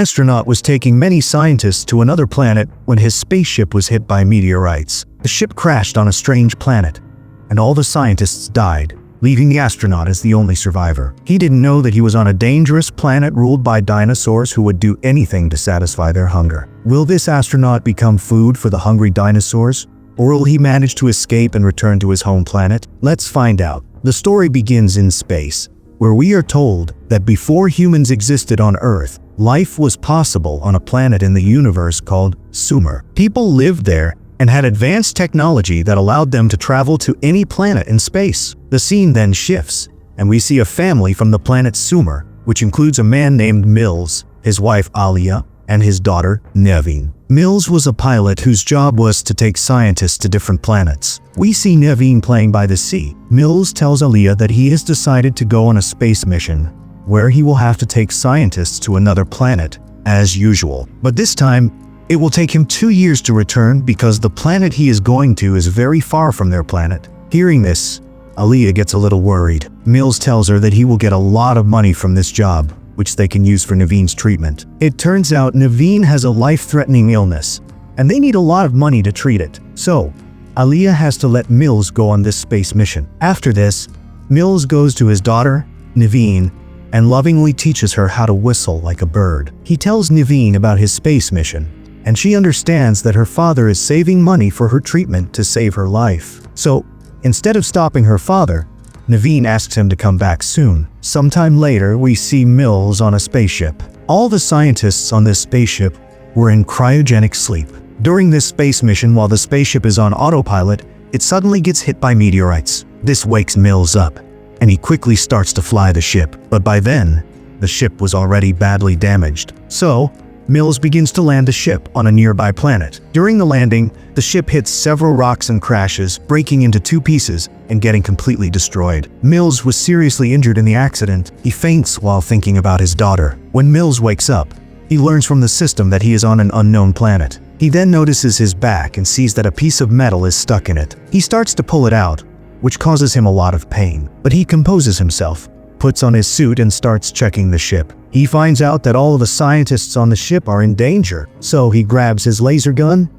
astronaut was taking many scientists to another planet when his spaceship was hit by meteorites. The ship crashed on a strange planet, and all the scientists died, leaving the astronaut as the only survivor. He didn't know that he was on a dangerous planet ruled by dinosaurs who would do anything to satisfy their hunger. Will this astronaut become food for the hungry dinosaurs? Or will he manage to escape and return to his home planet? Let's find out. The story begins in space, where we are told that before humans existed on Earth, life was possible on a planet in the universe called Sumer. People lived there and had advanced technology that allowed them to travel to any planet in space. The scene then shifts, and we see a family from the planet Sumer, which includes a man named Mills, his wife Alia, and his daughter Nevin. Mills was a pilot whose job was to take scientists to different planets. We see Nevin playing by the sea. Mills tells Alia that he has decided to go on a space mission, where he will have to take scientists to another planet, as usual. But this time, it will take him 2 years to return because the planet he is going to is very far from their planet. Hearing this, Alia gets a little worried. Mills tells her that he will get a lot of money from this job, which they can use for Nevin's treatment. It turns out Nevin has a life-threatening illness, and they need a lot of money to treat it. So, Alia has to let Mills go on this space mission. After this, Mills goes to his daughter, Nevin, and lovingly teaches her how to whistle like a bird. He tells Nevin about his space mission, and she understands that her father is saving money for her treatment to save her life. So, instead of stopping her father, Nevin asks him to come back soon. Sometime later, we see Mills on a spaceship. All the scientists on this spaceship were in cryogenic sleep. During this space mission, while the spaceship is on autopilot, it suddenly gets hit by meteorites. This wakes Mills up, and he quickly starts to fly the ship. But by then, the ship was already badly damaged. So, Mills begins to land the ship on a nearby planet. During the landing, the ship hits several rocks and crashes, breaking into 2 pieces and getting completely destroyed. Mills was seriously injured in the accident. He faints while thinking about his daughter. When Mills wakes up, he learns from the system that he is on an unknown planet. He then notices his back and sees that a piece of metal is stuck in it. He starts to pull it out, which causes him a lot of pain. But he composes himself, puts on his suit and starts checking the ship. He finds out that all of the scientists on the ship are in danger, so he grabs his laser gun,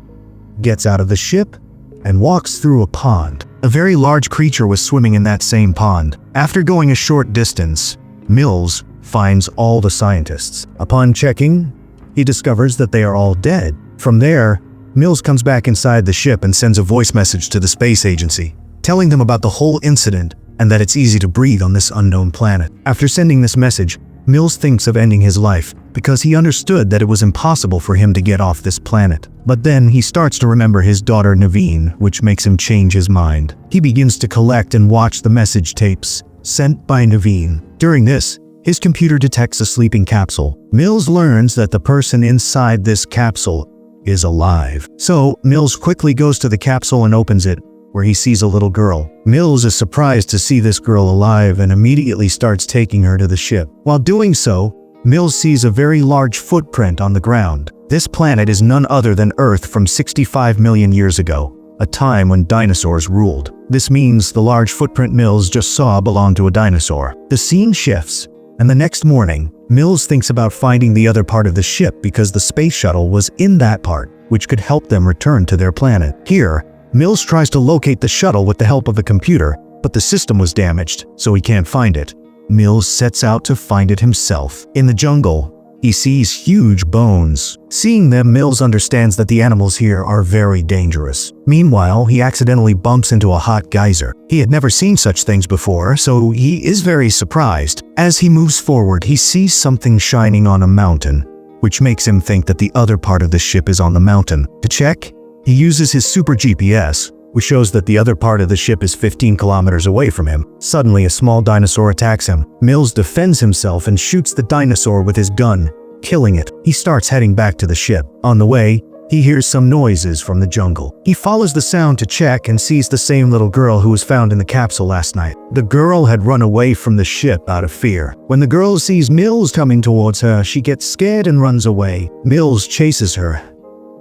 gets out of the ship, and walks through a pond. A very large creature was swimming in that same pond. After going a short distance, Mills finds all the scientists. Upon checking, he discovers that they are all dead. From there, Mills comes back inside the ship and sends a voice message to the space agency, telling them about the whole incident and that it's easy to breathe on this unknown planet. After sending this message, Mills thinks of ending his life because he understood that it was impossible for him to get off this planet. But then he starts to remember his daughter Nevin, which makes him change his mind. He begins to collect and watch the message tapes sent by Nevin. During this, his computer detects a sleeping capsule. Mills learns that the person inside this capsule is alive. So, Mills quickly goes to the capsule and opens it, where he sees a little girl. Mills is surprised to see this girl alive and immediately starts taking her to the ship. While doing so, Mills sees a very large footprint on the ground. This planet is none other than Earth from 65 million years ago, a time when dinosaurs ruled. This means the large footprint Mills just saw belonged to a dinosaur. The scene shifts, and the next morning, Mills thinks about finding the other part of the ship because the space shuttle was in that part, which could help them return to their planet. Here, Mills tries to locate the shuttle with the help of a computer, but the system was damaged, so he can't find it. Mills sets out to find it himself. In the jungle, he sees huge bones. Seeing them, Mills understands that the animals here are very dangerous. Meanwhile, he accidentally bumps into a hot geyser. He had never seen such things before, so he is very surprised. As he moves forward, he sees something shining on a mountain, which makes him think that the other part of the ship is on the mountain. To check, he uses his super GPS, which shows that the other part of the ship is 15 kilometers away from him. Suddenly, a small dinosaur attacks him. Mills defends himself and shoots the dinosaur with his gun, killing it. He starts heading back to the ship. On the way, he hears some noises from the jungle. He follows the sound to check and sees the same little girl who was found in the capsule last night. The girl had run away from the ship out of fear. When the girl sees Mills coming towards her, she gets scared and runs away. Mills chases her,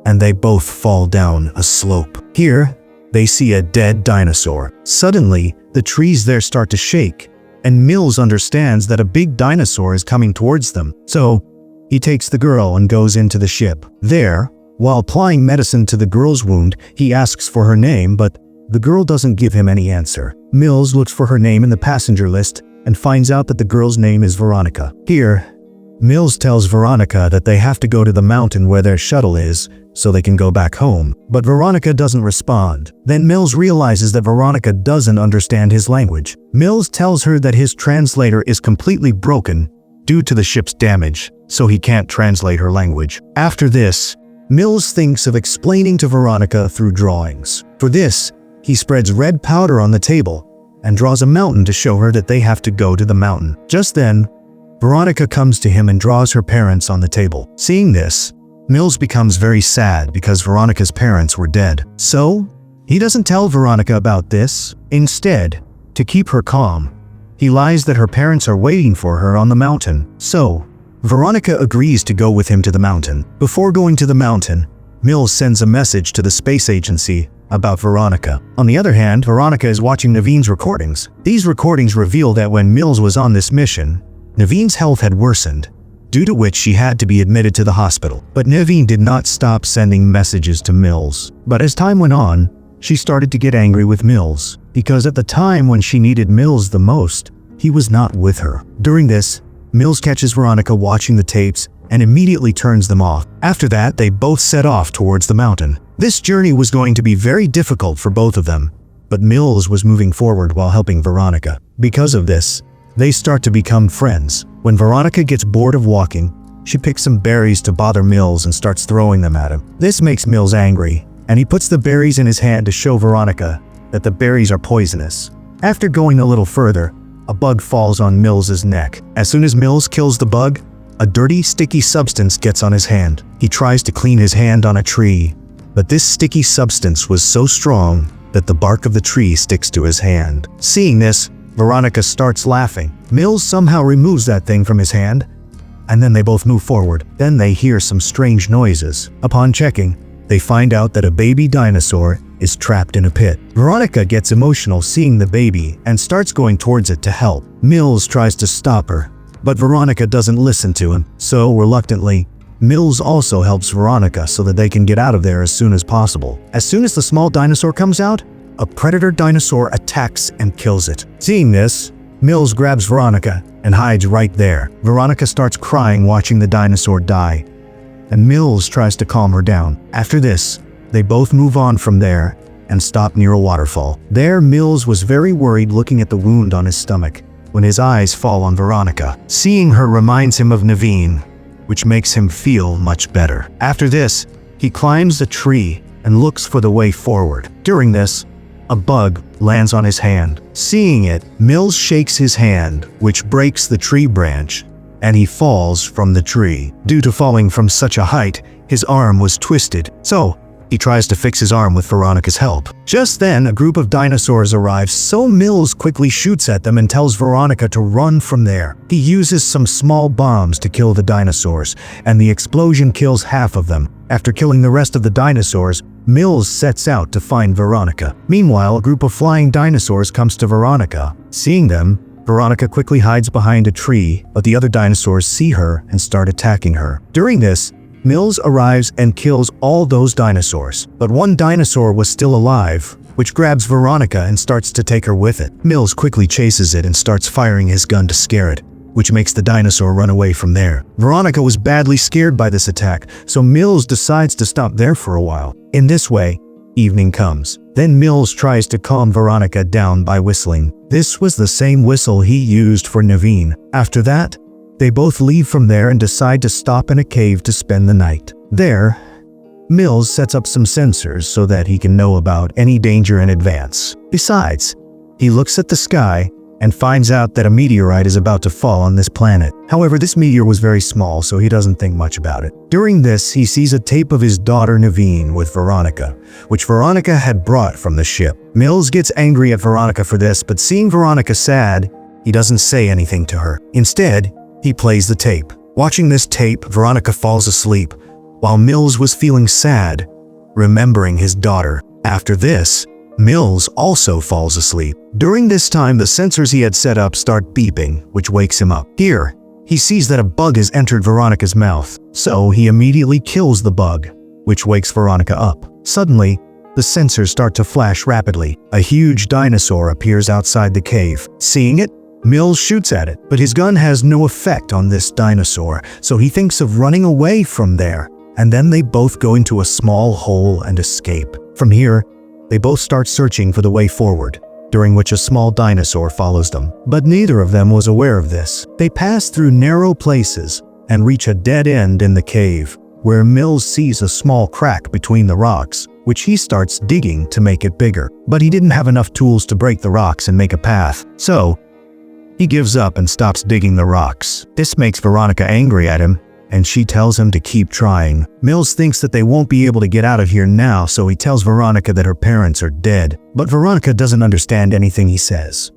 and they both fall down a slope. Here, they see a dead dinosaur. Suddenly, the trees there start to shake, and Mills understands that a big dinosaur is coming towards them. So, he takes the girl and goes into the ship. There, while applying medicine to the girl's wound, he asks for her name, but the girl doesn't give him any answer. Mills looks for her name in the passenger list and finds out that the girl's name is Veronica. Here, Mills tells Veronica that they have to go to the mountain where their shuttle is so they can go back home, but Veronica doesn't respond. Then Mills realizes that Veronica doesn't understand his language. Mills tells her that his translator is completely broken due to the ship's damage, so he can't translate her language. After this, Mills thinks of explaining to Veronica through drawings. For this, he spreads red powder on the table and draws a mountain to show her that they have to go to the mountain. Just then, Veronica comes to him and draws her parents on the table. Seeing this, Mills becomes very sad because Veronica's parents were dead. So, he doesn't tell Veronica about this. Instead, to keep her calm, he lies that her parents are waiting for her on the mountain. So, Veronica agrees to go with him to the mountain. Before going to the mountain, Mills sends a message to the space agency about Veronica. On the other hand, Veronica is watching Naveen's recordings. These recordings reveal that when Mills was on this mission, Naveen's health had worsened, due to which she had to be admitted to the hospital. But Naveen did not stop sending messages to Mills. But as time went on, she started to get angry with Mills, because at the time when she needed Mills the most, he was not with her. During this, Mills catches Veronica watching the tapes and immediately turns them off. After that, they both set off towards the mountain. This journey was going to be very difficult for both of them, but Mills was moving forward while helping Veronica. Because of this, they start to become friends. When Veronica gets bored of walking, she picks some berries to bother Mills and starts throwing them at him. This makes Mills angry, and he puts the berries in his hand to show Veronica that the berries are poisonous. After going a little further, a bug falls on Mills's neck. As soon as Mills kills the bug, a dirty, sticky substance gets on his hand. He tries to clean his hand on a tree, but this sticky substance was so strong that the bark of the tree sticks to his hand. Seeing this, Veronica starts laughing. Mills somehow removes that thing from his hand, and then they both move forward. Then they hear some strange noises. Upon checking, they find out that a baby dinosaur is trapped in a pit. Veronica gets emotional seeing the baby and starts going towards it to help. Mills tries to stop her, but Veronica doesn't listen to him. So reluctantly, Mills also helps Veronica so that they can get out of there as soon as possible. As soon as the small dinosaur comes out, a predator dinosaur attacks and kills it. Seeing this, Mills grabs Veronica and hides right there. Veronica starts crying watching the dinosaur die, and Mills tries to calm her down. After this, they both move on from there and stop near a waterfall. There, Mills was very worried looking at the wound on his stomach when his eyes fall on Veronica. Seeing her reminds him of Naveen, which makes him feel much better. After this, he climbs a tree and looks for the way forward. During this, a bug lands on his hand. Seeing it, Mills shakes his hand, which breaks the tree branch, and he falls from the tree. Due to falling from such a height, his arm was twisted, so he tries to fix his arm with Veronica's help. Just then, a group of dinosaurs arrives, so Mills quickly shoots at them and tells Veronica to run from there. He uses some small bombs to kill the dinosaurs, and the explosion kills half of them. After killing the rest of the dinosaurs, Mills sets out to find Veronica. Meanwhile, a group of flying dinosaurs comes to Veronica. Seeing them, Veronica quickly hides behind a tree, but the other dinosaurs see her and start attacking her. During this, Mills arrives and kills all those dinosaurs, but one dinosaur was still alive, which grabs Veronica and starts to take her with it. Mills quickly chases it and starts firing his gun to scare it, which makes the dinosaur run away from there. Veronica was badly scared by this attack, so Mills decides to stop there for a while. In this way, evening comes. Then Mills tries to calm Veronica down by whistling. This was the same whistle he used for Naveen. After that, they both leave from there and decide to stop in a cave to spend the night. There, Mills sets up some sensors so that he can know about any danger in advance. Besides, he looks at the sky and finds out that a meteorite is about to fall on this planet. However, this meteor was very small, so he doesn't think much about it. During this, he sees a tape of his daughter Naveen with Veronica, which Veronica had brought from the ship. Mills gets angry at Veronica for this, but seeing Veronica sad, he doesn't say anything to her. Instead, he plays the tape. Watching this tape, Veronica falls asleep, while Mills was feeling sad, remembering his daughter. After this, Mills also falls asleep. During this time, the sensors he had set up start beeping, which wakes him up. Here, he sees that a bug has entered Veronica's mouth, so he immediately kills the bug, which wakes Veronica up. Suddenly, the sensors start to flash rapidly. A huge dinosaur appears outside the cave. Seeing it, Mills shoots at it, but his gun has no effect on this dinosaur, so he thinks of running away from there, and then they both go into a small hole and escape. From here, they both start searching for the way forward, during which a small dinosaur follows them. But neither of them was aware of this. They pass through narrow places and reach a dead end in the cave, where Mills sees a small crack between the rocks, which he starts digging to make it bigger. But he didn't have enough tools to break the rocks and make a path, so he gives up and stops digging the rocks. This makes Veronica angry at him, and she tells him to keep trying. Mills thinks that they won't be able to get out of here now, so he tells Veronica that her parents are dead. But Veronica doesn't understand anything he says.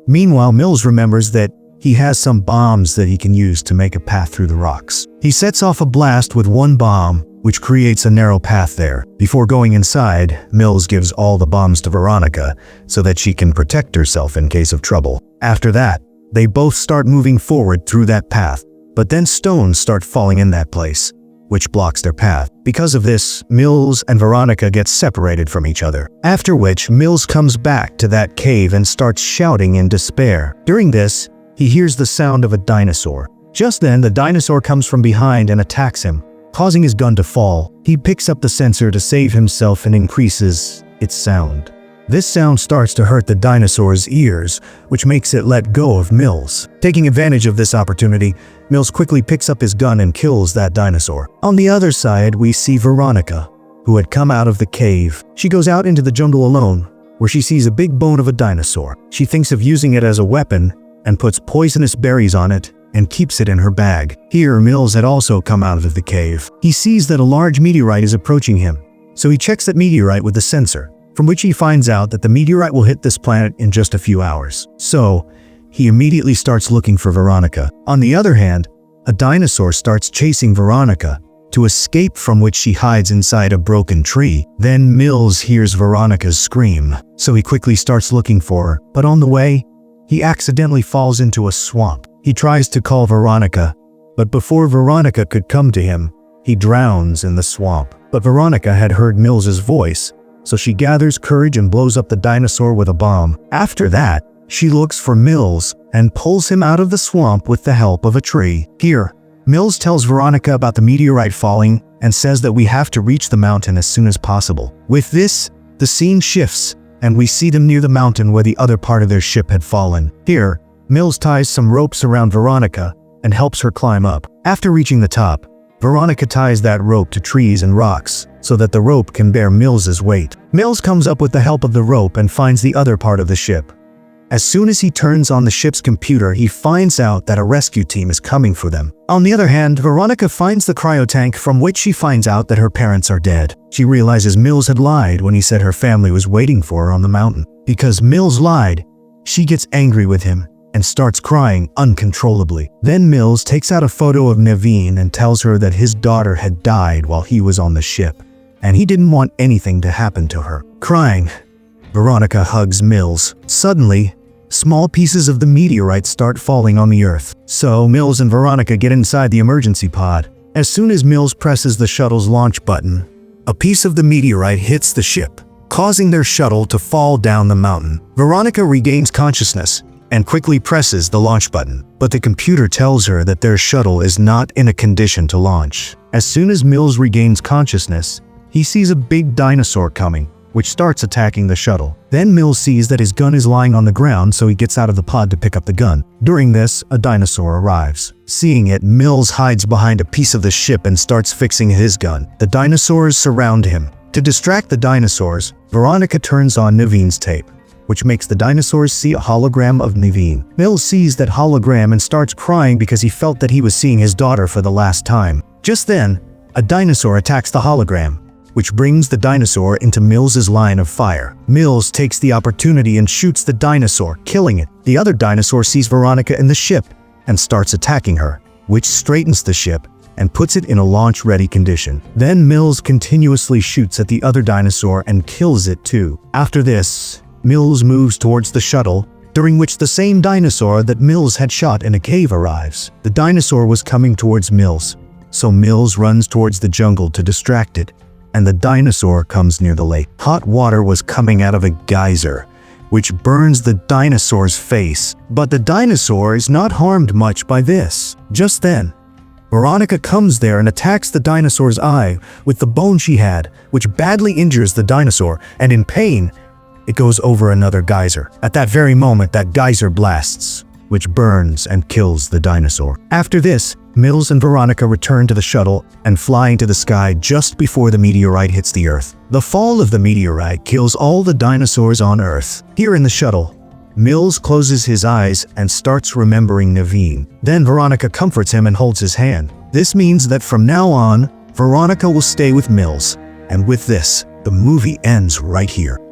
Meanwhile, Mills remembers that he has some bombs that he can use to make a path through the rocks. He sets off a blast with one bomb, which creates a narrow path there. Before going inside, Mills gives all the bombs to Veronica so that she can protect herself in case of trouble. After that, they both start moving forward through that path, but then stones start falling in that place, which blocks their path. Because of this, Mills and Veronica get separated from each other. After which, Mills comes back to that cave and starts shouting in despair. During this, he hears the sound of a dinosaur. Just then, the dinosaur comes from behind and attacks him, causing his gun to fall. He picks up the sensor to save himself and increases its sound. This sound starts to hurt the dinosaur's ears, which makes it let go of Mills. Taking advantage of this opportunity, Mills quickly picks up his gun and kills that dinosaur. On the other side, we see Veronica, who had come out of the cave. She goes out into the jungle alone, where she sees a big bone of a dinosaur. She thinks of using it as a weapon and puts poisonous berries on it and keeps it in her bag. Here, Mills had also come out of the cave. He sees that a large meteorite is approaching him, so he checks that meteorite with the sensor, from which he finds out that the meteorite will hit this planet in just a few hours. So, he immediately starts looking for Veronica. On the other hand, a dinosaur starts chasing Veronica, to escape from which she hides inside a broken tree. Then Mills hears Veronica's scream, so he quickly starts looking for her, but on the way, he accidentally falls into a swamp. He tries to call Veronica, but before Veronica could come to him, he drowns in the swamp. But Veronica had heard Mills's voice, so she gathers courage and blows up the dinosaur with a bomb. After that, she looks for Mills and pulls him out of the swamp with the help of a tree. Here, Mills tells Veronica about the meteorite falling and says that we have to reach the mountain as soon as possible. With this, the scene shifts, and we see them near the mountain where the other part of their ship had fallen. Here, Mills ties some ropes around Veronica and helps her climb up. After reaching the top, Veronica ties that rope to trees and rocks so that the rope can bear Mills's weight. Mills comes up with the help of the rope and finds the other part of the ship. As soon as he turns on the ship's computer, he finds out that a rescue team is coming for them. On the other hand, Veronica finds the cryotank, from which she finds out that her parents are dead. She realizes Mills had lied when he said her family was waiting for her on the mountain. Because Mills lied, she gets angry with him and starts crying uncontrollably. Then Mills takes out a photo of Naveen and tells her that his daughter had died while he was on the ship, and he didn't want anything to happen to her. Crying, Veronica hugs Mills. Suddenly, small pieces of the meteorite start falling on the earth. So Mills and Veronica get inside the emergency pod. As soon as Mills presses the shuttle's launch button, a piece of the meteorite hits the ship, causing their shuttle to fall down the mountain. Veronica regains consciousness and quickly presses the launch button, but the computer tells her that their shuttle is not in a condition to launch. As soon as Mills regains consciousness, he sees a big dinosaur coming, which starts attacking the shuttle. Then Mills sees that his gun is lying on the ground, so he gets out of the pod to pick up the gun. During this, a dinosaur arrives. Seeing it, Mills hides behind a piece of the ship and starts fixing his gun. The dinosaurs surround him. To distract the dinosaurs, Veronica turns on Naveen's tape, which makes the dinosaurs see a hologram of Naveen. Mills sees that hologram and starts crying because he felt that he was seeing his daughter for the last time. Just then, a dinosaur attacks the hologram, which brings the dinosaur into Mills's line of fire. Mills takes the opportunity and shoots the dinosaur, killing it. The other dinosaur sees Veronica in the ship and starts attacking her, which straightens the ship and puts it in a launch-ready condition. Then Mills continuously shoots at the other dinosaur and kills it too. After this, Mills moves towards the shuttle during which the same dinosaur that Mills had shot in a cave arrives. The dinosaur was coming towards Mills, so Mills runs towards the jungle to distract it, and the dinosaur comes near the lake. Hot water was coming out of a geyser, which burns the dinosaur's face. But the dinosaur is not harmed much by this. Just then, Veronica comes there and attacks the dinosaur's eye with the bone she had, which badly injures the dinosaur, and in pain, it goes over another geyser. At that very moment, that geyser blasts, which burns and kills the dinosaur. After this, Mills and Veronica return to the shuttle and fly into the sky just before the meteorite hits the Earth. The fall of the meteorite kills all the dinosaurs on Earth. Here in the shuttle, Mills closes his eyes and starts remembering Naveen. Then Veronica comforts him and holds his hand. This means that from now on, Veronica will stay with Mills. And with this, the movie ends right here.